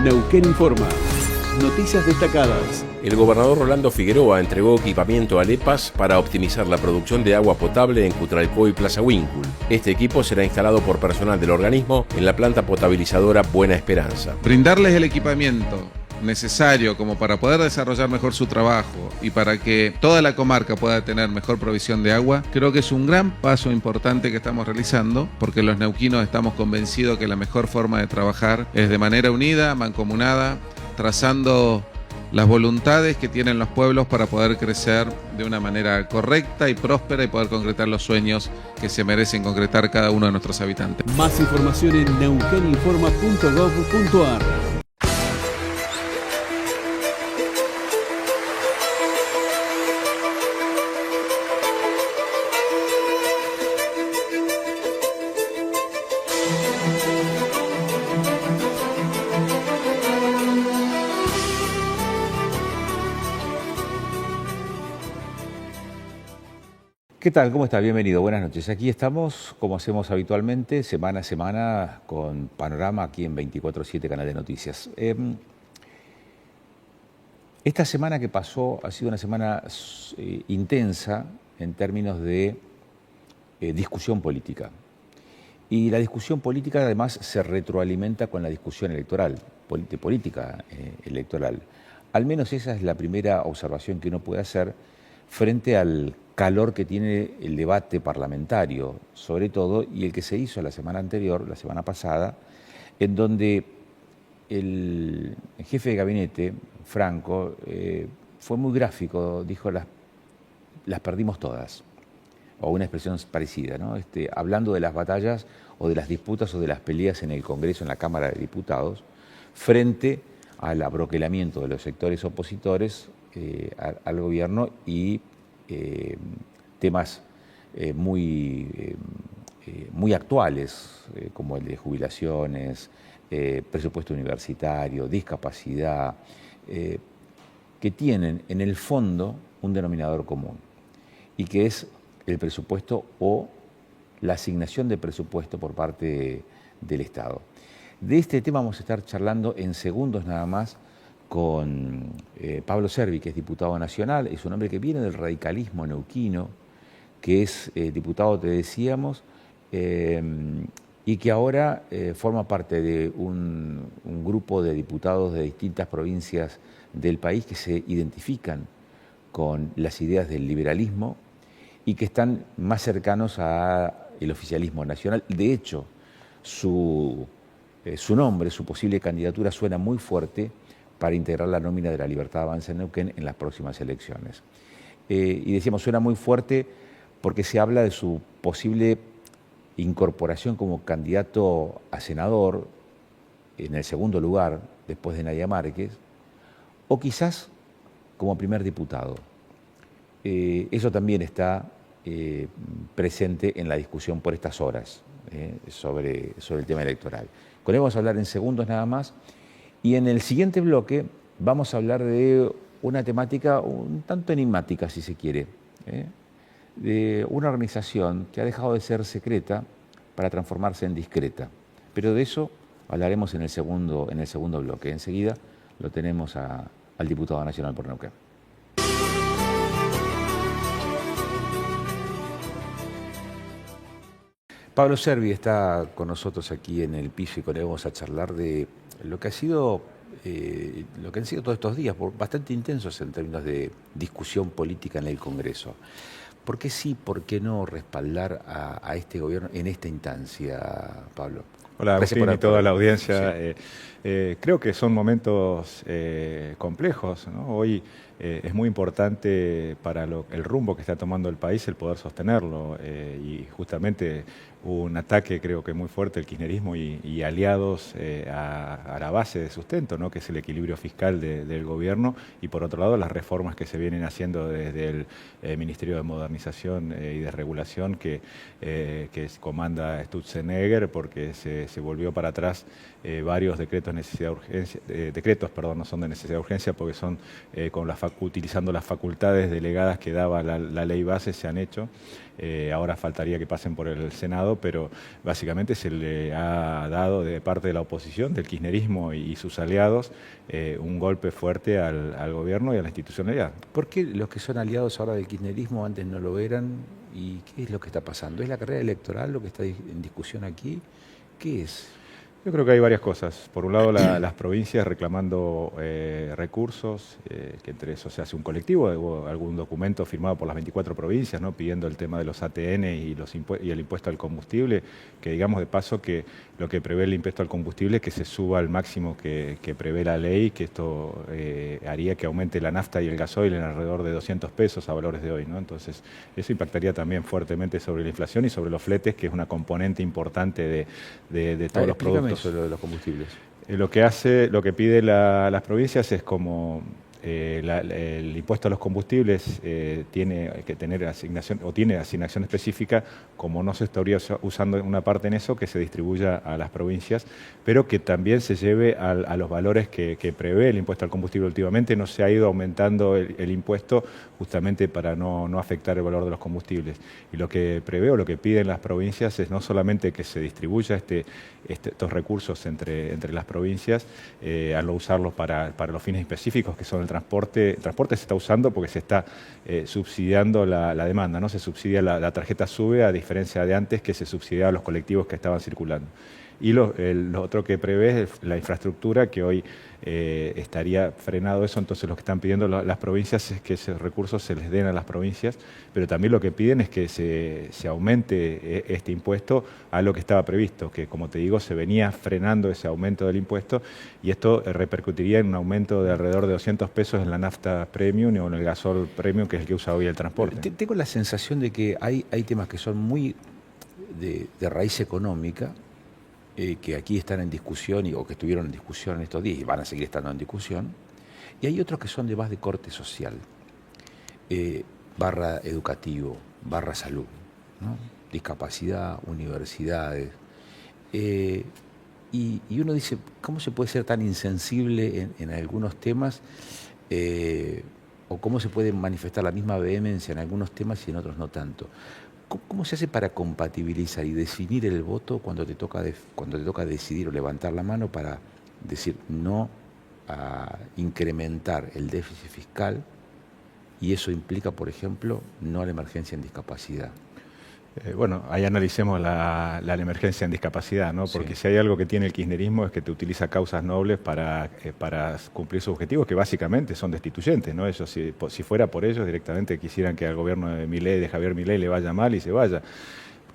Neuquén Informa. Noticias destacadas. El gobernador Rolando Figueroa entregó equipamiento a LEPAS para optimizar la producción de agua potable en Cutralcó y Plaza Huíncul. Este equipo será instalado por personal del organismo en la planta potabilizadora Buena Esperanza. Brindarles el equipamiento necesario como para poder desarrollar mejor su trabajo y para que toda la comarca pueda tener mejor provisión de agua, creo que es un gran paso importante que estamos realizando, porque los neuquinos estamos convencidos que la mejor forma de trabajar es de manera unida, mancomunada, trazando las voluntades que tienen los pueblos para poder crecer de una manera correcta y próspera y poder concretar los sueños que se merecen concretar cada uno de nuestros habitantes. Más información en neuqueninforma.gov.ar. ¿Qué tal? ¿Cómo está? Bienvenido, buenas noches. Aquí estamos, como hacemos habitualmente, semana a semana, con Panorama aquí en 24/7 Canal de Noticias. Esta semana que pasó ha sido una semana intensa en términos de discusión política. Y la discusión política además se retroalimenta con la discusión electoral, de política electoral. Al menos esa es la primera observación que uno puede hacer frente al calor que tiene el debate parlamentario, sobre todo, y el que se hizo la semana anterior, la semana pasada, en donde el jefe de gabinete, Franco, fue muy gráfico, dijo las perdimos todas, o una expresión parecida, ¿no? Hablando de las batallas o de las disputas o de las peleas en el Congreso, en la Cámara de Diputados, frente al abroquelamiento de los sectores opositores al gobierno y temas muy actuales, como el de jubilaciones, presupuesto universitario, discapacidad, que tienen en el fondo un denominador común, y que es el presupuesto o la asignación de presupuesto por parte del Estado. De este tema vamos a estar charlando en segundos nada más con Pablo Servi, que es diputado nacional, es un hombre que viene del radicalismo neuquino, que es diputado, te decíamos, y que ahora forma parte de un grupo de diputados de distintas provincias del país que se identifican con las ideas del liberalismo y que están más cercanos al oficialismo nacional. De hecho, su nombre, su posible candidatura suena muy fuerte para integrar la nómina de la Libertad Avanza en Neuquén en las próximas elecciones. Y decíamos, suena muy fuerte porque se habla de su posible incorporación como candidato a senador en el segundo lugar, después de Nadia Márquez, o quizás como primer diputado. Eso también está presente en la discusión por estas horas sobre el tema electoral. Con él vamos a hablar en segundos nada más. Y en el siguiente bloque vamos a hablar de una temática un tanto enigmática, si se quiere, de una organización que ha dejado de ser secreta para transformarse en discreta. Pero de eso hablaremos en el segundo bloque. Enseguida lo tenemos al diputado nacional por Neuquén. Pablo Servi está con nosotros aquí en el piso y con él vamos a charlar de lo que han sido todos estos días, bastante intensos en términos de discusión política en el Congreso. ¿Por qué sí, por qué no respaldar a este gobierno en esta instancia, Pablo? Hola, Agustín y toda la audiencia. Sí. Creo que son momentos complejos, ¿no? Hoy es muy importante para el rumbo que está tomando el país el poder sostenerlo y justamente hubo un ataque creo que muy fuerte del kirchnerismo y aliados a la base de sustento, ¿no? Que es el equilibrio fiscal del gobierno, y por otro lado las reformas que se vienen haciendo desde el Ministerio de Modernización y de Regulación que comanda Sturzenegger, porque se volvió para atrás varios decretos no son de necesidad de urgencia porque son utilizando las facultades delegadas que daba la ley base, se han hecho. ahora faltaría que pasen por el Senado, pero básicamente se le ha dado de parte de la oposición, del kirchnerismo y sus aliados, un golpe fuerte al gobierno y a la institucionalidad. ¿Por qué los que son aliados ahora del kirchnerismo antes no lo eran? ¿Y qué es lo que está pasando? ¿Es la carrera electoral lo que está en discusión aquí? ¿Qué es? Yo creo que hay varias cosas. Por un lado, las provincias reclamando recursos, que entre eso se hace un colectivo, hubo algún documento firmado por las 24 provincias, ¿no?, pidiendo el tema de los ATN y el impuesto al combustible, que digamos de paso que lo que prevé el impuesto al combustible es que se suba al máximo que prevé la ley, que esto haría que aumente la nafta y el gasoil en alrededor de 200 pesos a valores de hoy, ¿no? Entonces, eso impactaría también fuertemente sobre la inflación y sobre los fletes, que es una componente importante de todos los productos. Eso de los combustibles. Lo que pide las provincias es como el impuesto a los combustibles tiene que tener asignación o tiene asignación específica, como no se estaría usando una parte en eso, que se distribuya a las provincias, pero que también se lleve a los valores que prevé el impuesto al combustible. Últimamente no se ha ido aumentando el impuesto justamente para no afectar el valor de los combustibles. Y lo que prevé o lo que piden las provincias es no solamente que se distribuya estos recursos entre las provincias, al no usarlos para los fines específicos que son el transporte. El transporte se está usando porque se está subsidiando la demanda, ¿no? Se subsidia la tarjeta SUBE, a diferencia de antes que se subsidiaba los colectivos que estaban circulando. Y lo otro que prevé es la infraestructura, que hoy estaría frenado eso. Entonces lo que están pidiendo las provincias es que esos recursos se les den a las provincias, pero también lo que piden es que se aumente este impuesto a lo que estaba previsto, que como te digo, se venía frenando ese aumento del impuesto, y esto repercutiría en un aumento de alrededor de 200 pesos en la nafta premium o en el gasol premium, que es el que usa hoy el transporte. Tengo la sensación de que hay temas que son muy de raíz económica, que aquí están en discusión o que estuvieron en discusión en estos días y van a seguir estando en discusión, y hay otros que son de más de corte social, barra educativo, barra salud, ¿no? Discapacidad, universidades, y uno dice, ¿cómo se puede ser tan insensible en algunos temas, o cómo se puede manifestar la misma vehemencia en algunos temas y en otros no tanto? ¿Cómo se hace para compatibilizar y definir el voto cuando te toca decidir o levantar la mano para decir no a incrementar el déficit fiscal, y eso implica, por ejemplo, no a la emergencia en discapacidad? Bueno, ahí analicemos la emergencia en discapacidad, ¿no? Porque sí, si hay algo que tiene el kirchnerismo es que te utiliza causas nobles para cumplir sus objetivos, que básicamente son destituyentes, ¿no? Ellos, si fuera por ellos, directamente quisieran que al gobierno de Javier Milei le vaya mal y se vaya.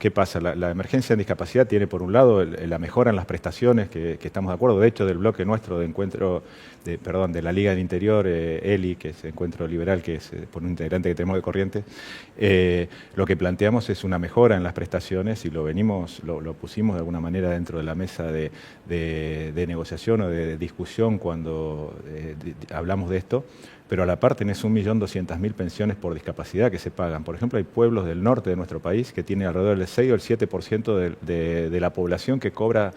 ¿Qué pasa? La emergencia en discapacidad tiene, por un lado, la mejora en las prestaciones, que estamos de acuerdo. De hecho, del bloque nuestro de la Liga del Interior, ELI, que es Encuentro Liberal, que es por un integrante que tenemos de Corrientes, lo que planteamos es una mejora en las prestaciones, y lo pusimos de alguna manera dentro de la mesa de negociación o de discusión cuando hablamos de esto. Pero a la par tenés 1.200.000 pensiones por discapacidad que se pagan. Por ejemplo, hay pueblos del norte de nuestro país que tienen alrededor del 6 o el 7% de la población que cobra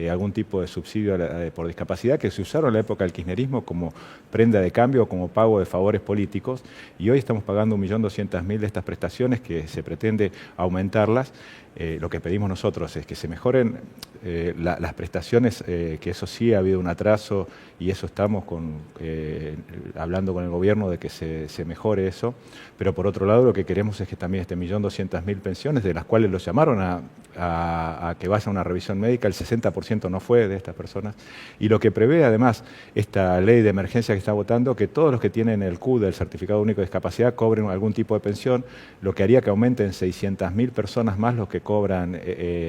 algún tipo de subsidio por discapacidad, que se usaron en la época del kirchnerismo como prenda de cambio o como pago de favores políticos, y hoy estamos pagando 1.200.000 de estas prestaciones, que se pretende aumentarlas. Lo que pedimos nosotros es que se mejoren las prestaciones, que eso sí ha habido un atraso, y eso estamos hablando con el gobierno de que se mejore eso, pero por otro lado lo que queremos es que también 1.200.000 pensiones, de las cuales los llamaron a que vaya a una revisión médica, el 60% no fue de estas personas, y lo que prevé además esta ley de emergencia que está votando, que todos los que tienen el CUD, el Certificado Único de Discapacidad, cobren algún tipo de pensión, lo que haría que aumenten 600.000 personas más los que cobran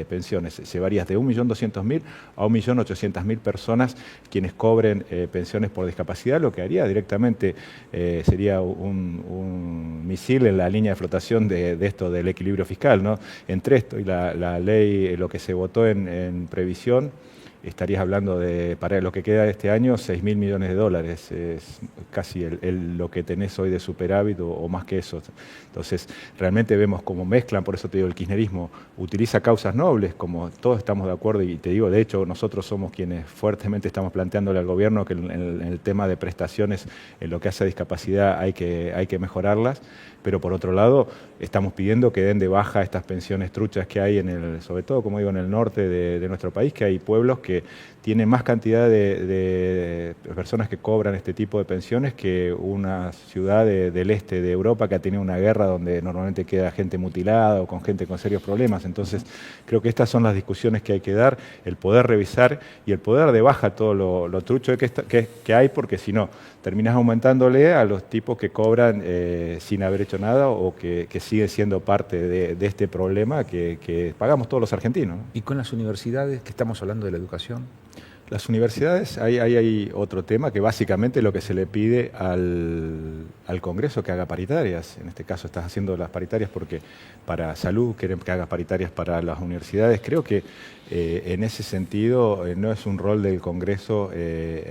pensiones. Se varía de 1.200.000 a 1.800.000 personas quienes cobren pensiones por discapacidad, lo que haría directamente sería un misil en la línea de flotación de esto del equilibrio fiscal, ¿no? Entre esto y la ley, lo que se votó en previsión, estarías hablando de, para lo que queda de este año, 6.000 millones de dólares. Es casi lo que tenés hoy de superávit o más que eso. Entonces, realmente vemos cómo mezclan, por eso te digo, el kirchnerismo utiliza causas nobles, como todos estamos de acuerdo, y te digo, de hecho, nosotros somos quienes fuertemente estamos planteándole al gobierno que en el tema de prestaciones, en lo que hace a discapacidad, hay que mejorarlas, pero por otro lado, estamos pidiendo que den de baja estas pensiones truchas que hay, sobre todo, como digo, en el norte de nuestro país, que hay pueblos que tienen más cantidad de personas que cobran este tipo de pensiones que una ciudad del este de Europa que ha tenido una guerra donde normalmente queda gente mutilada o con gente con serios problemas. Entonces, creo que estas son las discusiones que hay que dar, el poder revisar y el poder dar de baja todo lo trucho que hay, porque si no, terminas aumentándole a los tipos que cobran sin haber hecho nada o que siguen siendo parte de este problema que pagamos todos los argentinos, ¿no? ¿Y con las universidades, que estamos hablando de la educación? Las universidades, ahí hay otro tema que básicamente lo que se le pide al Congreso que haga paritarias. En este caso estás haciendo las paritarias porque para salud quieren que hagas paritarias para las universidades. Creo que en ese sentido no es un rol del Congreso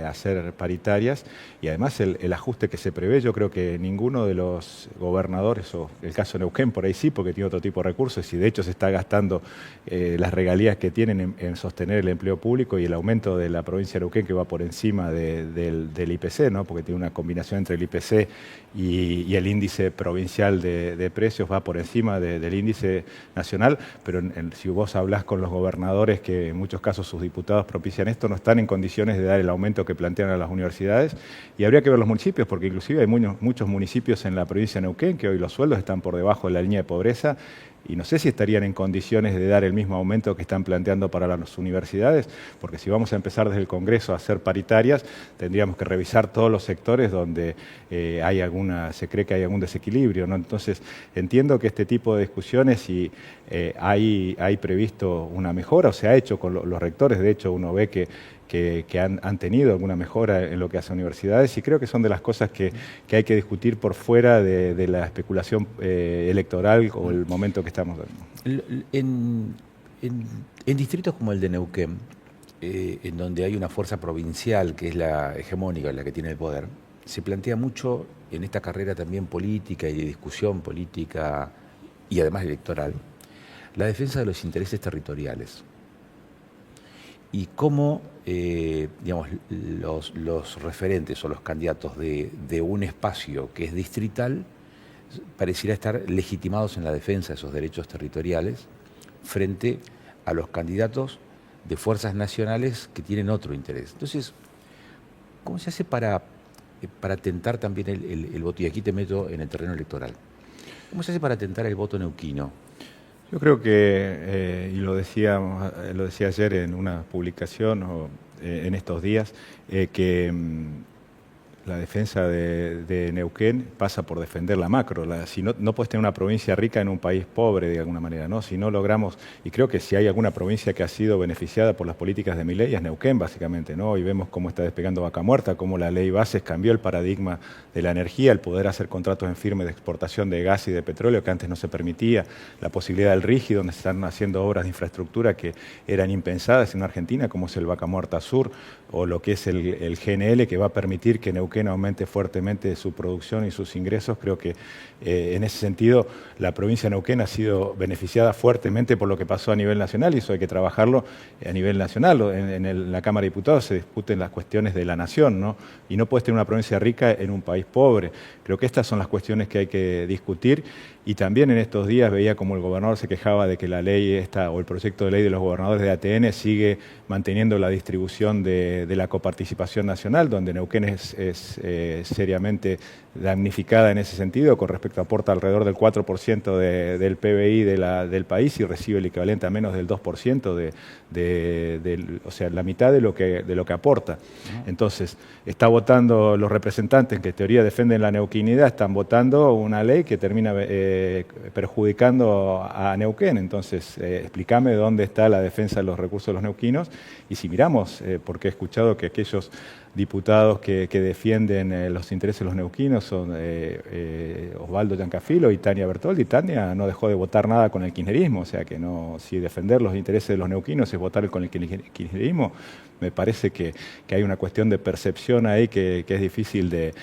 hacer paritarias, y además el ajuste que se prevé, yo creo que ninguno de los gobernadores, o el caso de Neuquén por ahí sí, porque tiene otro tipo de recursos y de hecho se está gastando las regalías que tienen en sostener el empleo público y el aumento de la provincia de Neuquén, que va por encima del IPC, ¿no? Porque tiene una combinación entre el IPC y el índice provincial de precios, va por encima del índice nacional, pero si vos hablás con los gobernadores, que en muchos casos sus diputados propician esto, no están en condiciones de dar el aumento que plantean a las universidades, y habría que ver los municipios, porque inclusive hay muchos municipios en la provincia de Neuquén que hoy los sueldos están por debajo de la línea de pobreza, y no sé si estarían en condiciones de dar el mismo aumento que están planteando para las universidades, porque si vamos a empezar desde el Congreso a hacer paritarias, tendríamos que revisar todos los sectores donde se cree que hay algún desequilibrio, ¿no? Entonces, entiendo que este tipo de discusiones, si hay previsto una mejora, o se ha hecho con los rectores, de hecho uno ve que han tenido alguna mejora en lo que hace a universidades, y creo que son de las cosas que hay que discutir por fuera de la especulación electoral o el momento que estamos dando. En distritos como el de Neuquén, en donde hay una fuerza provincial que es la hegemónica, la que tiene el poder, se plantea mucho en esta carrera también política y de discusión política y además electoral, la defensa de los intereses territoriales. Y cómo digamos, los referentes o los candidatos de un espacio que es distrital pareciera estar legitimados en la defensa de esos derechos territoriales frente a los candidatos de fuerzas nacionales que tienen otro interés. Entonces, ¿cómo se hace para tentar también el voto? Y aquí te meto en el terreno electoral. ¿Cómo se hace para tentar el voto neuquino? Yo creo que, y lo decía ayer en una publicación o en estos días, que la defensa de Neuquén pasa por defender la macro. Si no puedes tener una provincia rica en un país pobre de alguna manera, ¿no? Si no logramos, y creo que si hay alguna provincia que ha sido beneficiada por las políticas de Milei es Neuquén, básicamente, ¿no? Y vemos cómo está despegando Vaca Muerta, cómo la ley Bases cambió el paradigma de la energía, el poder hacer contratos en firme de exportación de gas y de petróleo que antes no se permitía, la posibilidad del RIGI, donde se están haciendo obras de infraestructura que eran impensadas en Argentina, como es el Vaca Muerta Sur, o lo que es el GNL, que va a permitir que Neuquén aumente fuertemente su producción y sus ingresos. Creo que en ese sentido la provincia de Neuquén ha sido beneficiada fuertemente por lo que pasó a nivel nacional, y eso hay que trabajarlo a nivel nacional. En la Cámara de Diputados se discuten las cuestiones de la nación, ¿no? Y no puedes tener una provincia rica en un país pobre. Creo que estas son las cuestiones que hay que discutir, y también en estos días veía como el gobernador se quejaba de que la ley esta, o el proyecto de ley de los gobernadores de ATN sigue manteniendo la distribución de la coparticipación nacional, donde Neuquén es seriamente damnificada en ese sentido, con respecto aporta alrededor del 4% del PBI del país y recibe el equivalente a menos del 2%, o sea, la mitad de lo que aporta. Entonces, está votando los representantes que en teoría defienden la neuquinidad, están votando una ley que termina perjudicando a Neuquén. Entonces, explícame dónde está la defensa de los recursos de los neuquinos, y si miramos, porque he escuchado que aquellos diputados que defienden los intereses de los neuquinos son Osvaldo Giancafilo y Tania Bertoldi. Tania no dejó de votar nada con el kirchnerismo, o sea que no, si defender los intereses de los neuquinos es votar con el kirchnerismo, me parece que hay una cuestión de percepción ahí que es difícil de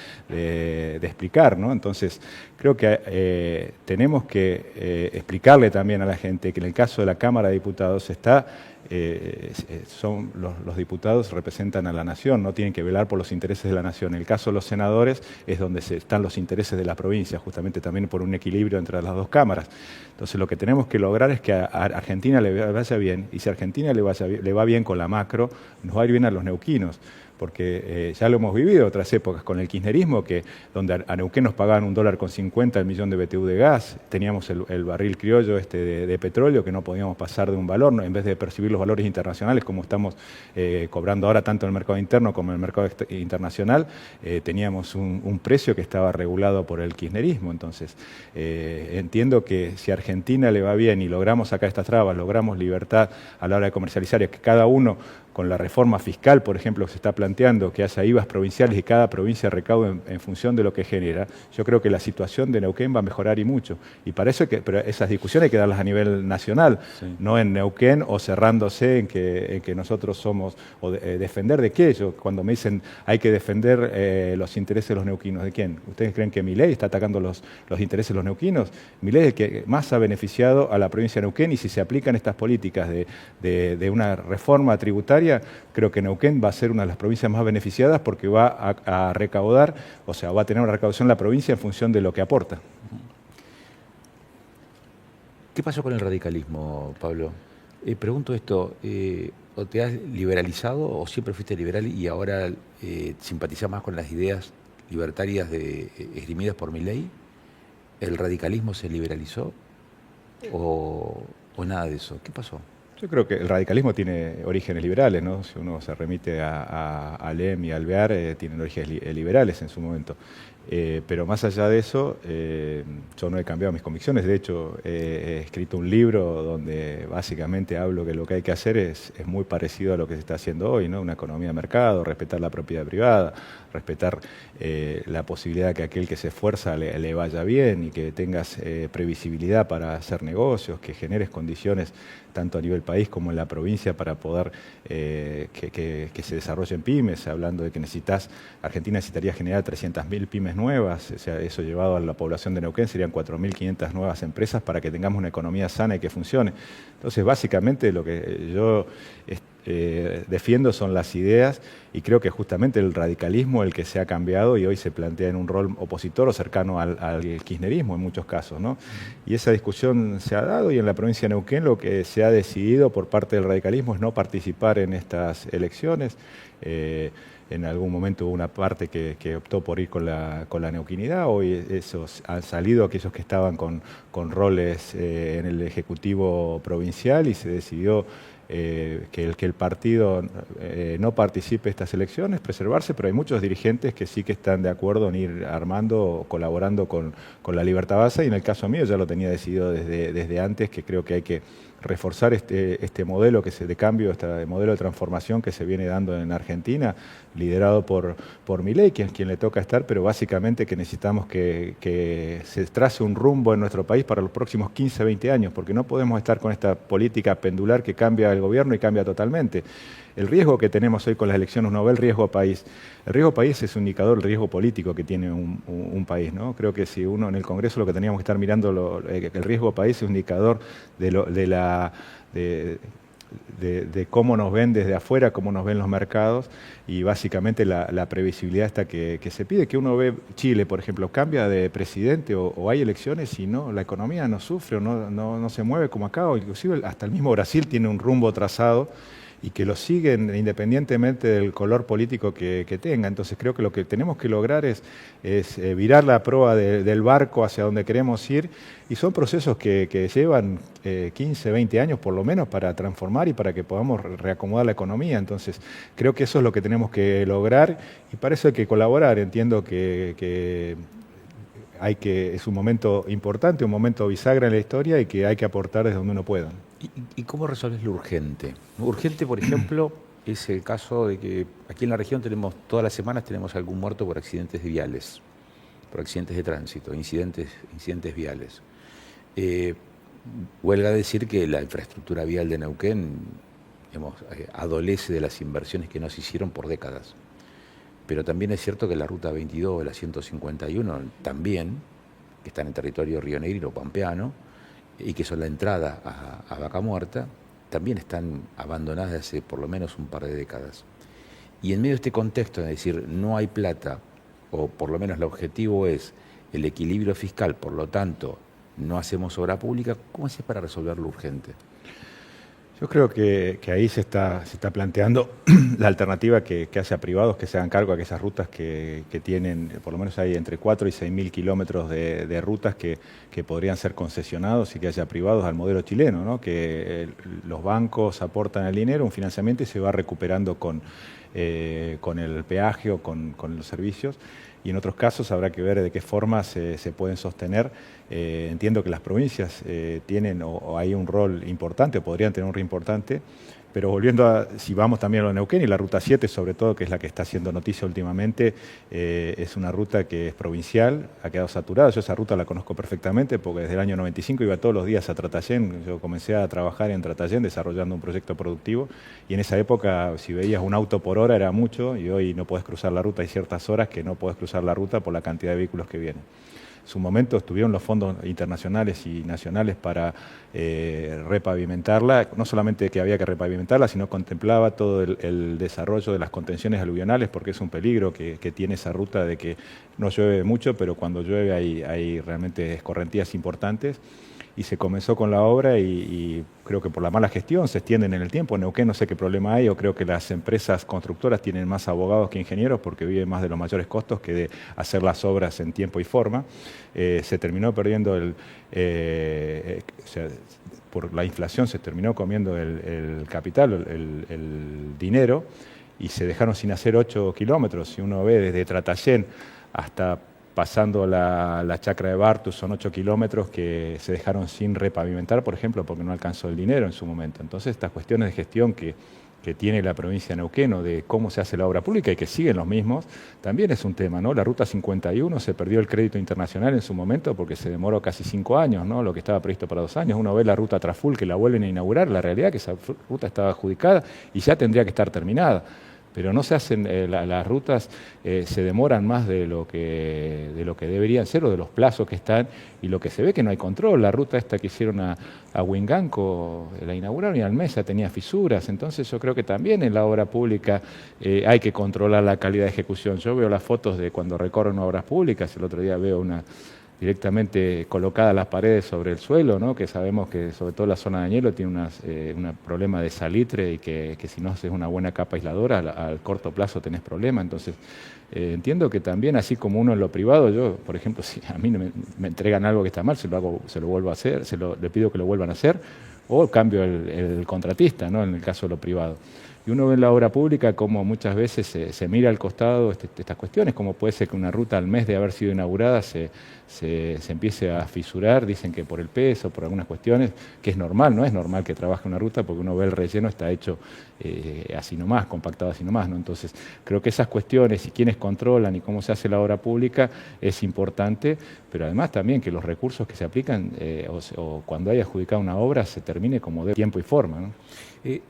explicar, ¿no? Entonces, creo que tenemos que explicarle también a la gente que en el caso de la Cámara de Diputados son los diputados representan a la nación, no tienen que velar por los intereses de la nación. En el caso de los senadores es donde están los intereses de la provincia, justamente también por un equilibrio entre las dos cámaras. Entonces lo que tenemos que lograr es que a Argentina le vaya bien, y si a Argentina le va bien con la macro, nos va a ir bien a los neuquinos. Porque ya lo hemos vivido en otras épocas con el kirchnerismo, donde a Neuquén nos pagaban $1.50 el millón de BTU de gas, teníamos el barril criollo de petróleo que no podíamos pasar de un valor, ¿no? En vez de percibir los valores internacionales como estamos cobrando ahora tanto en el mercado interno como en el mercado internacional, teníamos un precio que estaba regulado por el kirchnerismo. Entonces, entiendo que si a Argentina le va bien y logramos sacar estas trabas, logramos libertad a la hora de comercializar, y que cada uno con la reforma fiscal, por ejemplo, que se está planteando, que haya IVAs provinciales y cada provincia recaude en función de lo que genera, yo creo que la situación de Neuquén va a mejorar y mucho. Y para eso pero esas discusiones hay que darlas a nivel nacional, sí, no en Neuquén o cerrándose en que nosotros somos, o defender de qué. Cuando me dicen hay que defender los intereses de los neuquinos, ¿de quién? ¿Ustedes creen que Milei está atacando los intereses de los neuquinos? Milei es el que más ha beneficiado a la provincia de Neuquén, y si se aplican estas políticas de una reforma tributaria, creo que Neuquén va a ser una de las provincias más beneficiadas, porque va a recaudar, o sea, va a tener una recaudación la provincia en función de lo que aporta. ¿Qué pasó con el radicalismo, Pablo? Pregunto esto, ¿o te has liberalizado o siempre fuiste liberal y ahora simpatizás más con las ideas libertarias esgrimidas por Milei? ¿El radicalismo se liberalizó o nada de eso? ¿Qué pasó? Yo creo que el radicalismo tiene orígenes liberales, ¿no? Si uno se remite a Alem y a Alvear, tienen orígenes liberales en su momento. Pero más allá de eso, yo no he cambiado mis convicciones. De hecho, he escrito un libro donde básicamente hablo que lo que hay que hacer es muy parecido a lo que se está haciendo hoy, ¿no? Una economía de mercado, respetar la propiedad privada, respetar la posibilidad de que aquel que se esfuerza le vaya bien, y que tengas previsibilidad para hacer negocios, que generes condiciones tanto a nivel país como en la provincia para poder que se desarrollen pymes, hablando de que Argentina necesitaría generar 300.000 pymes nuevas, o sea, eso llevado a la población de Neuquén serían 4.500 nuevas empresas para que tengamos una economía sana y que funcione. Entonces, básicamente lo que yo defiendo son las ideas, y creo que justamente el radicalismo el que se ha cambiado y hoy se plantea en un rol opositor o cercano al kirchnerismo en muchos casos, ¿no? Y esa discusión se ha dado, y en la provincia de Neuquén lo que se ha decidido por parte del radicalismo es no participar en estas elecciones. En algún momento hubo una parte que optó por ir con la neuquinidad. Hoy esos han salido aquellos que estaban con roles en el Ejecutivo provincial, y se decidió que el partido no participe en estas elecciones, preservarse, pero hay muchos dirigentes que sí que están de acuerdo en ir armando, colaborando con la Libertad Avanza, y en el caso mío ya lo tenía decidido desde antes, que creo que hay que reforzar este modelo de cambio, este modelo de transformación que se viene dando en Argentina, liderado por Milei, quien le toca estar, pero básicamente que necesitamos que se trace un rumbo en nuestro país para los próximos 15, 20 años, porque no podemos estar con esta política pendular que cambia el gobierno y cambia totalmente. El riesgo que tenemos hoy con las elecciones no ve el riesgo país. El riesgo país es un indicador del riesgo político que tiene un país, ¿no? Creo que si uno en el Congreso lo que teníamos que estar mirando, el riesgo país es un indicador de cómo nos ven desde afuera, cómo nos ven los mercados, y básicamente la previsibilidad esta que se pide, que uno ve Chile, por ejemplo, cambia de presidente o hay elecciones y no, la economía no sufre o no se mueve como acá, o inclusive hasta el mismo Brasil tiene un rumbo trazado y que lo siguen independientemente del color político que tenga. Entonces creo que lo que tenemos que lograr es virar la proa del barco hacia donde queremos ir, y son procesos que llevan 15, 20 años por lo menos para transformar y para que podamos reacomodar la economía. Entonces creo que eso es lo que tenemos que lograr, y para eso hay que colaborar. Entiendo que es un momento importante, un momento bisagra en la historia, y que hay que aportar desde donde uno pueda. ¿Y cómo resolves lo urgente? Urgente, por ejemplo, es el caso de que aquí en la región todas las semanas tenemos algún muerto por accidentes viales, por accidentes de tránsito, incidentes viales. Huelga decir que la infraestructura vial de Neuquén adolece de las inversiones que no se hicieron por décadas. Pero también es cierto que la Ruta 22, la 151, también, que están en territorio rionegro, pampeano, y que son la entrada a Vaca Muerta, también están abandonadas hace por lo menos un par de décadas. Y en medio de este contexto, es decir, no hay plata, o por lo menos el objetivo es el equilibrio fiscal, por lo tanto, no hacemos obra pública, ¿cómo haces para resolver lo urgente? Yo creo que ahí se está planteando la alternativa que haya privados que se hagan cargo de aquellas rutas que tienen, por lo menos hay entre 4 y 6.000 kilómetros de rutas que podrían ser concesionados y que haya privados al modelo chileno, ¿no? Que los bancos aportan el dinero, un financiamiento y se va recuperando con el peaje o con los servicios. Y en otros casos habrá que ver de qué forma se pueden sostener. Entiendo que las provincias tienen o hay un rol importante, o podrían tener un rol importante, pero volviendo si vamos también a lo de Neuquén y la Ruta 7, sobre todo, que es la que está haciendo noticia últimamente, es una ruta que es provincial, ha quedado saturada. Yo esa ruta la conozco perfectamente porque desde el año 95 iba todos los días a Tratayén. Yo comencé a trabajar en Tratayén desarrollando un proyecto productivo y en esa época si veías un auto por hora era mucho y hoy no podés cruzar la ruta. Hay ciertas horas que no podés cruzar la ruta por la cantidad de vehículos que vienen. En su momento estuvieron los fondos internacionales y nacionales para repavimentarla, no solamente que había que repavimentarla, sino contemplaba todo el desarrollo de las contenciones aluvionales, porque es un peligro que tiene esa ruta de que no llueve mucho, pero cuando llueve hay realmente escorrentías importantes. Y se comenzó con la obra y creo que por la mala gestión se extienden en el tiempo. En Neuquén no sé qué problema hay, o creo que las empresas constructoras tienen más abogados que ingenieros porque viven más de los mayores costos que de hacer las obras en tiempo y forma. Se terminó perdiendo por la inflación se terminó comiendo el capital, el dinero, y se dejaron sin hacer 8 kilómetros. Si uno ve desde Tratayén hasta pasando la chacra de Bartus, son 8 kilómetros que se dejaron sin repavimentar, por ejemplo, porque no alcanzó el dinero en su momento. Entonces, estas cuestiones de gestión que tiene la provincia de Neuquén, o de cómo se hace la obra pública y que siguen los mismos, también es un tema, ¿no? La Ruta 51 se perdió el crédito internacional en su momento porque se demoró casi 5 años, ¿no? Lo que estaba previsto para 2 años. Uno ve la Ruta Traful que la vuelven a inaugurar, la realidad es que esa ruta estaba adjudicada y ya tendría que estar terminada. Pero no se hacen, las rutas se demoran más de lo que deberían ser, o de los plazos que están, y lo que se ve que no hay control. La ruta esta que hicieron a Huinganco, la inauguraron y al mes ya tenía fisuras. Entonces yo creo que también en la obra pública hay que controlar la calidad de ejecución. Yo veo las fotos de cuando recorren obras públicas, el otro día veo directamente colocadas las paredes sobre el suelo, ¿no? Que sabemos que sobre todo la zona de Añelo tiene un problema de salitre y que si no haces una buena capa aisladora al corto plazo tenés problemas. Entonces entiendo que también, así como uno en lo privado, yo por ejemplo, si a mí me entregan algo que está mal, se lo vuelvo a hacer, le pido que lo vuelvan a hacer, o cambio el contratista, ¿no? En el caso de lo privado. Y uno ve en la obra pública como muchas veces se mira al costado estas cuestiones, como puede ser que una ruta al mes de haber sido inaugurada se empiece a fisurar, dicen que por el peso, por algunas cuestiones, que es normal, no es normal que trabaje una ruta porque uno ve el relleno, está hecho así nomás, compactado así nomás, ¿no? Entonces creo que esas cuestiones y quiénes controlan y cómo se hace la obra pública es importante, pero además también que los recursos que se aplican o cuando haya adjudicado una obra se termine como de tiempo y forma, ¿no?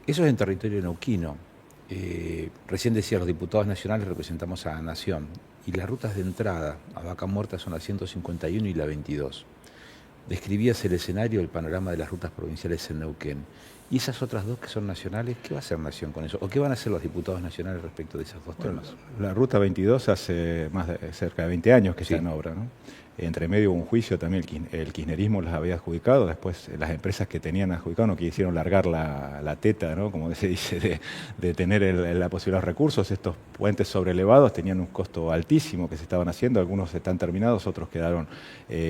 Eso es en territorio neuquino. Recién decía, los diputados nacionales representamos a la Nación, y las rutas de entrada a Vaca Muerta son la 151 y la 22. Describías el escenario, el panorama de las rutas provinciales en Neuquén. ¿Y esas otras dos que son nacionales, qué va a hacer Nación con eso? ¿O qué van a hacer los diputados nacionales respecto de esos dos temas? La Ruta 22 hace cerca de 20 años que está en obra, ¿no? Entre medio hubo un juicio también, el kirchnerismo las había adjudicado, después las empresas que tenían adjudicado no quisieron largar la teta, ¿no? Como se dice, de tener la posibilidad de recursos. Estos puentes sobrelevados tenían un costo altísimo que se estaban haciendo, algunos están terminados, otros quedaron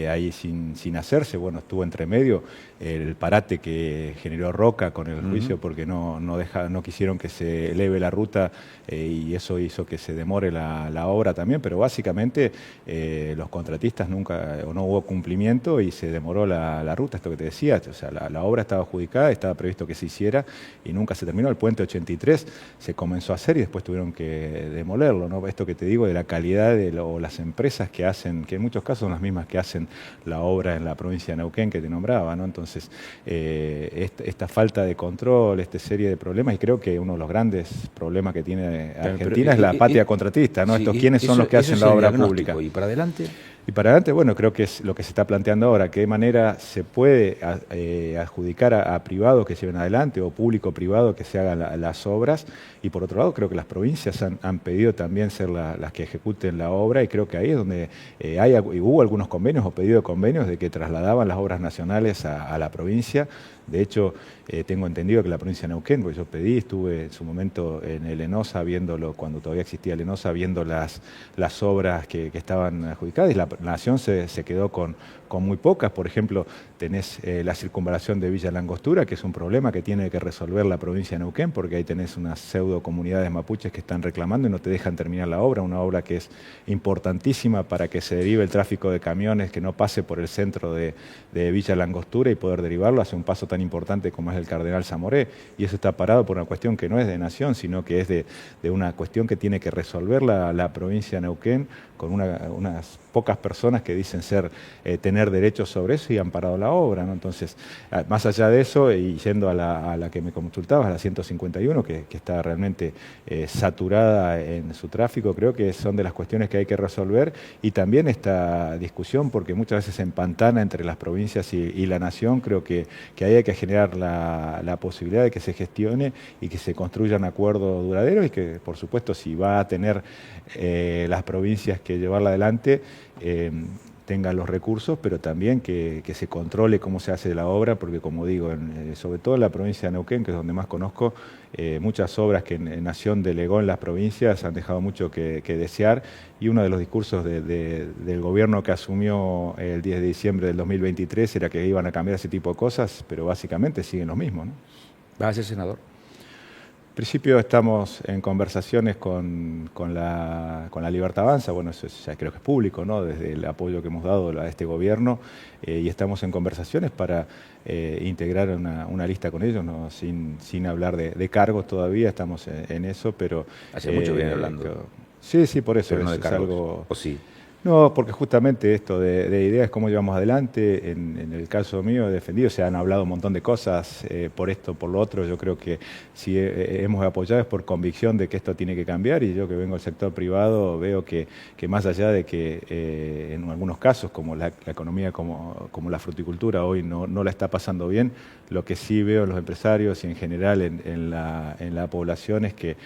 ahí sin hacerse. Bueno, estuvo entre medio el parate que generó Roca con el juicio porque no quisieron que se eleve la ruta y eso hizo que se demore la obra también, pero básicamente los contratistas nunca o no hubo cumplimiento y se demoró la ruta, esto que te decía. O sea, la obra estaba adjudicada, estaba previsto que se hiciera y nunca se terminó. El puente 83 se comenzó a hacer y después tuvieron que demolerlo, ¿no? Esto que te digo de la calidad o las empresas que hacen, que en muchos casos son las mismas que hacen la obra en la provincia de Neuquén que te nombraba, ¿no? Entonces, esta falta de control, esta serie de problemas, y creo que uno de los grandes problemas que tiene Argentina es la patria contratista, ¿no? Sí, ¿Quiénes son los que hacen la obra pública? ¿Y para adelante? Y para adelante, bueno, creo que es lo que se está planteando ahora, qué manera se puede adjudicar a privados que lleven adelante o público-privado que se hagan las obras. Y por otro lado, creo que las provincias han pedido también ser las que ejecuten la obra y creo que ahí es donde hubo algunos convenios o pedido de convenios de que trasladaban las obras nacionales a la provincia. De hecho, tengo entendido que la provincia de Neuquén, porque yo pedí, estuve en su momento en el ENOSA viéndolo, cuando todavía existía el ENOSA, viendo las obras que estaban adjudicadas y la Nación se quedó con muy pocas. Por ejemplo, tenés la circunvalación de Villa Langostura, que es un problema que tiene que resolver la provincia de Neuquén, porque ahí tenés unas pseudo comunidades mapuches que están reclamando y no te dejan terminar la obra, una obra que es importantísima para que se derive el tráfico de camiones, que no pase por el centro de Villa Langostura y poder derivarlo hacia un paso tan importante como es el Cardenal Zamoré, y eso está parado por una cuestión que no es de Nación, sino que es de una cuestión que tiene que resolver la provincia de Neuquén con unas pocas personas que dicen tener derechos sobre eso y han parado la obra, ¿no? Entonces, más allá de eso, y yendo a la que me consultabas, a la 151, que está realmente saturada en su tráfico, creo que son de las cuestiones que hay que resolver, y también esta discusión, porque muchas veces se empantana entre las provincias y la Nación, creo que ahí hay que generar la posibilidad de que se gestione y que se construyan acuerdos duraderos y que, por supuesto, si va a tener las provincias que llevarla adelante, tengan los recursos, pero también que se controle cómo se hace la obra, porque como digo, sobre todo en la provincia de Neuquén, que es donde más conozco, muchas obras que Nación delegó en las provincias han dejado mucho que desear, y uno de los discursos del gobierno que asumió el 10 de diciembre del 2023 era que iban a cambiar ese tipo de cosas, pero básicamente siguen lo mismo, ¿no? Gracias, senador. En principio estamos en conversaciones con la Libertad Avanza, bueno, eso ya creo que es público, ¿no? Desde el apoyo que hemos dado a este gobierno, y estamos en conversaciones para integrar una lista con ellos, ¿no? Sin hablar de cargos todavía, estamos en eso, pero... Hace mucho vienen hablando. Sí, por eso, pero no de es cargos, algo... ¿o sí? No, porque justamente esto de ideas, cómo llevamos adelante, en el caso mío he defendido, se han hablado un montón de cosas por esto, por lo otro, yo creo que si hemos apoyado es por convicción de que esto tiene que cambiar, y yo que vengo del sector privado veo que más allá de que en algunos casos, como la economía, como la fruticultura hoy no la está pasando bien, lo que sí veo en los empresarios y en general en la población es que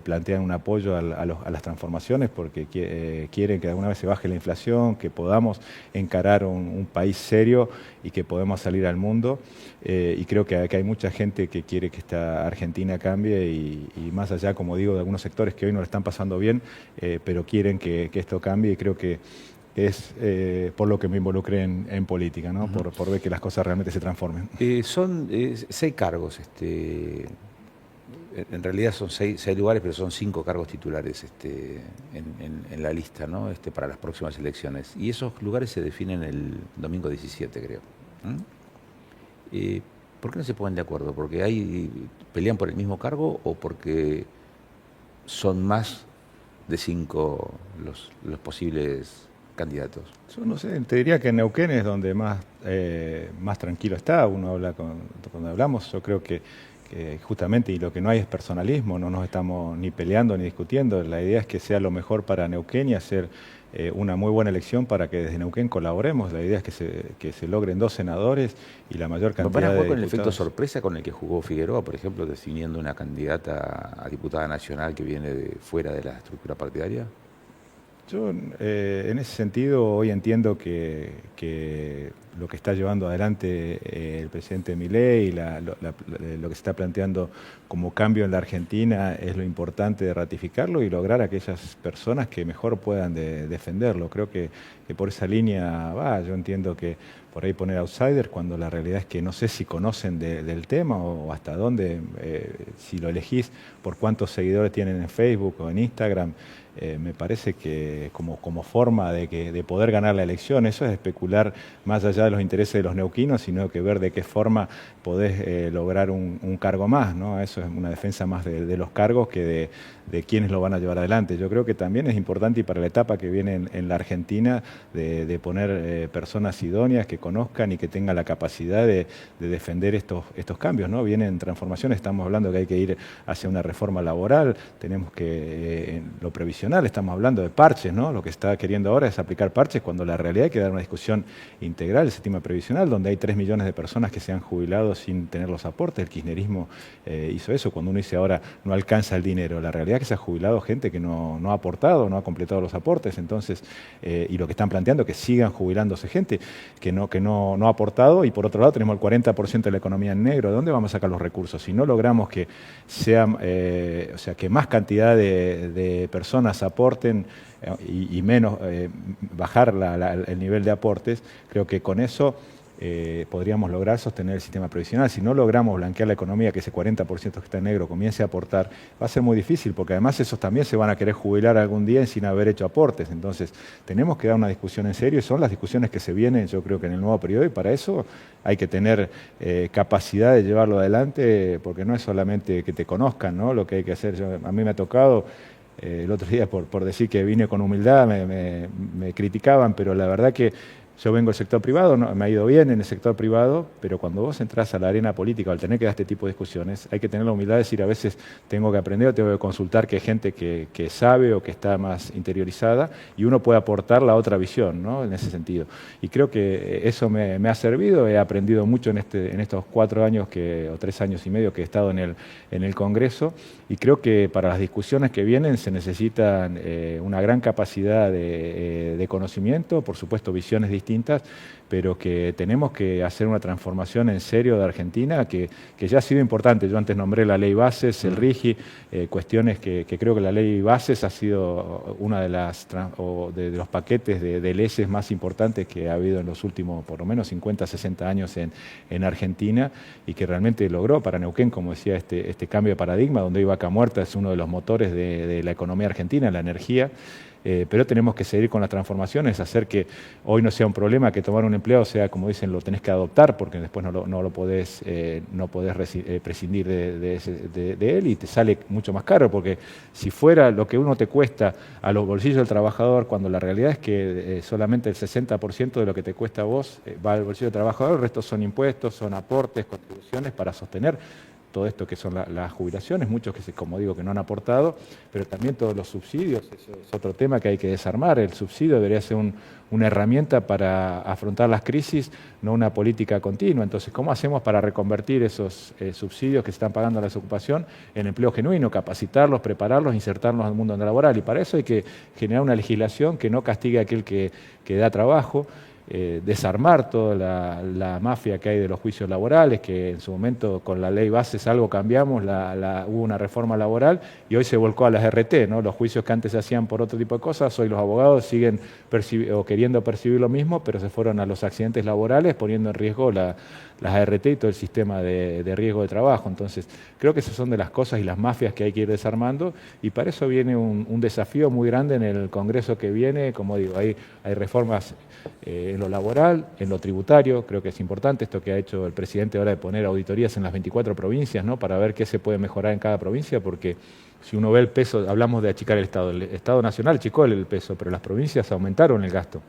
plantean un apoyo a las transformaciones porque quieren que de alguna vez se baje la inflación, que podamos encarar un país serio y que podemos salir al mundo. Y creo que hay mucha gente que quiere que esta Argentina cambie y más allá, como digo, de algunos sectores que hoy no le están pasando bien, pero quieren que esto cambie, y creo que es por lo que me involucré en política, ¿no? Por ver que las cosas realmente se transformen. Son 6 cargos, en realidad son 6 lugares, pero son 5 cargos titulares en la lista, ¿no? Para las próximas elecciones. Y esos lugares se definen el domingo 17, creo. ¿Por qué no se ponen de acuerdo? ¿Porque pelean por el mismo cargo o porque son más de 5 los posibles candidatos? Yo no sé, te diría que Neuquén es donde más tranquilo está. Uno habla cuando hablamos, yo creo que justamente, y lo que no hay es personalismo, no nos estamos ni peleando ni discutiendo. La idea es que sea lo mejor para Neuquén y hacer una muy buena elección para que desde Neuquén colaboremos. La idea es que se logren 2 senadores y la mayor cantidad de ¿Van a jugar con el diputados. efecto sorpresa con el que jugó Figueroa, por ejemplo, definiendo una candidata a diputada nacional que viene de fuera de la estructura partidaria? Yo en ese sentido hoy entiendo que lo que está llevando adelante el presidente Milei, lo que se está planteando como cambio en la Argentina, es lo importante de ratificarlo y lograr a aquellas personas que mejor puedan defenderlo. Creo que por esa línea va. Yo entiendo que por ahí poner outsiders cuando la realidad es que no sé si conocen del tema o hasta dónde, si lo elegís por cuántos seguidores tienen en Facebook o en Instagram. Me parece que como forma de poder ganar la elección, eso es especular más allá de los intereses de los neuquinos, sino que ver de qué forma podés lograr un cargo más, ¿no? Eso es una defensa más de los cargos que de quiénes lo van a llevar adelante. Yo creo que también es importante, y para la etapa que viene en la Argentina, de poner personas idóneas que conozcan y que tengan la capacidad de defender estos cambios, ¿no? Vienen transformaciones, estamos hablando que hay que ir hacia una reforma laboral, tenemos que, en lo previsional, estamos hablando de parches, ¿no? Lo que está queriendo ahora es aplicar parches cuando la realidad hay que dar una discusión integral del sistema previsional, donde hay 3 millones de personas que se han jubilado sin tener los aportes. El kirchnerismo hizo eso. Cuando uno dice ahora no alcanza el dinero, la realidad es que se ha jubilado gente que no ha aportado, no ha completado los aportes. Entonces, y lo que están planteando es que sigan jubilándose gente que no ha aportado, y por otro lado tenemos el 40% de la economía en negro. ¿De dónde vamos a sacar los recursos? Si no logramos que sea, o sea, que más cantidad de personas aporten y menos bajar el nivel de aportes, creo que con eso podríamos lograr sostener el sistema previsional. Si no logramos blanquear la economía, que ese 40% que está en negro comience a aportar, va a ser muy difícil, porque además esos también se van a querer jubilar algún día sin haber hecho aportes. Entonces tenemos que dar una discusión en serio, y son las discusiones que se vienen, yo creo que en el nuevo periodo, y para eso hay que tener capacidad de llevarlo adelante, porque no es solamente que te conozcan, ¿no? Lo que hay que hacer. A mí me ha tocado, el otro día, por decir que vine con humildad, me criticaban, pero la verdad que yo vengo del sector privado, ¿no? Me ha ido bien en el sector privado, pero cuando vos entras a la arena política, al tener que dar este tipo de discusiones, hay que tener la humildad de decir, a veces tengo que aprender o tengo que consultar que hay gente que sabe o que está más interiorizada, y uno puede aportar la otra visión, ¿no? En ese sentido. Y creo que eso me ha servido. He aprendido mucho en estos 4 años o 3 años y medio que he estado en el Congreso, y creo que para las discusiones que vienen se necesitan una gran capacidad de conocimiento, por supuesto visiones distintas, pero que tenemos que hacer una transformación en serio de Argentina, que ya ha sido importante. Yo antes nombré la ley Bases, el RIGI, cuestiones que creo que la ley Bases ha sido una de los paquetes de leyes más importantes que ha habido en los últimos, por lo menos 50, 60 años en Argentina, y que realmente logró para Neuquén, como decía, este cambio de paradigma, donde hoy Vaca Muerta es uno de los motores de la economía argentina, la energía. Pero tenemos que seguir con las transformaciones, hacer que hoy no sea un problema que tomar un empleado sea, como dicen, lo tenés que adoptar, porque después no lo podés prescindir de él, y te sale mucho más caro, porque si fuera lo que uno te cuesta a los bolsillos del trabajador, cuando la realidad es que solamente el 60% de lo que te cuesta a vos va al bolsillo del trabajador, el resto son impuestos, son aportes, contribuciones para sostener todo esto que son las jubilaciones, muchos que, como digo, que no han aportado, pero también todos los subsidios. Eso es otro tema que hay que desarmar. El subsidio debería ser una herramienta para afrontar las crisis, no una política continua. Entonces, ¿cómo hacemos para reconvertir esos subsidios que se están pagando a la desocupación en empleo genuino, capacitarlos, prepararlos, insertarlos al mundo laboral? Y para eso hay que generar una legislación que no castigue a aquel que da trabajo, desarmar toda la mafia que hay de los juicios laborales, que en su momento con la ley Bases algo cambiamos, hubo una reforma laboral y hoy se volcó a las RT, ¿no? Los juicios que antes se hacían por otro tipo de cosas, hoy los abogados siguen queriendo percibir lo mismo, pero se fueron a los accidentes laborales, poniendo en riesgo las ART y todo el sistema de riesgo de trabajo. Entonces, creo que esas son de las cosas y las mafias que hay que ir desarmando, y para eso viene un desafío muy grande en el Congreso que viene. Como digo, hay reformas en lo laboral, en lo tributario. Creo que es importante esto que ha hecho el presidente ahora de poner auditorías en las 24 provincias, ¿no? Para ver qué se puede mejorar en cada provincia, porque si uno ve el peso, hablamos de achicar el Estado Nacional achicó el peso, pero las provincias aumentaron el gasto.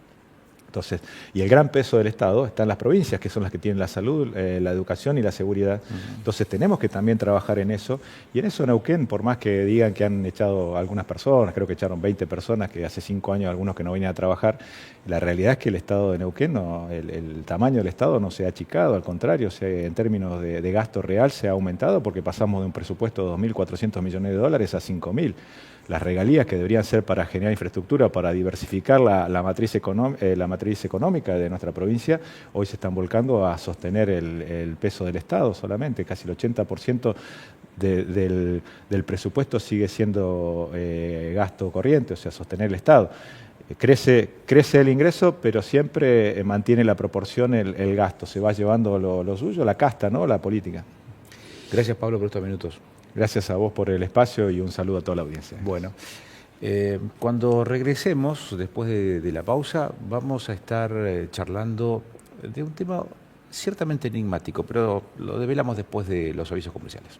Entonces, y el gran peso del Estado está en las provincias, que son las que tienen la salud, la educación y la seguridad. Entonces tenemos que también trabajar en eso. Y en eso Neuquén, por más que digan que han echado algunas personas, creo que echaron 20 personas, que hace 5 años algunos que no venían a trabajar, la realidad es que el Estado de Neuquén, el tamaño del Estado no se ha achicado, al contrario, en términos de gasto real se ha aumentado, porque pasamos de un presupuesto de $2.400 millones a $5.000. las regalías que deberían ser para generar infraestructura, para diversificar la matriz económica de nuestra provincia, hoy se están volcando a sostener el peso del Estado solamente. Casi el 80% del presupuesto sigue siendo gasto corriente, o sea, sostener el Estado. Crece el ingreso, pero siempre mantiene la proporción el gasto, se va llevando lo suyo, la casta, ¿no? La política. Gracias, Pablo, por estos minutos. Gracias a vos por el espacio y un saludo a toda la audiencia. Bueno, cuando regresemos, después de la pausa, vamos a estar charlando de un tema ciertamente enigmático, pero lo develamos después de los avisos comerciales.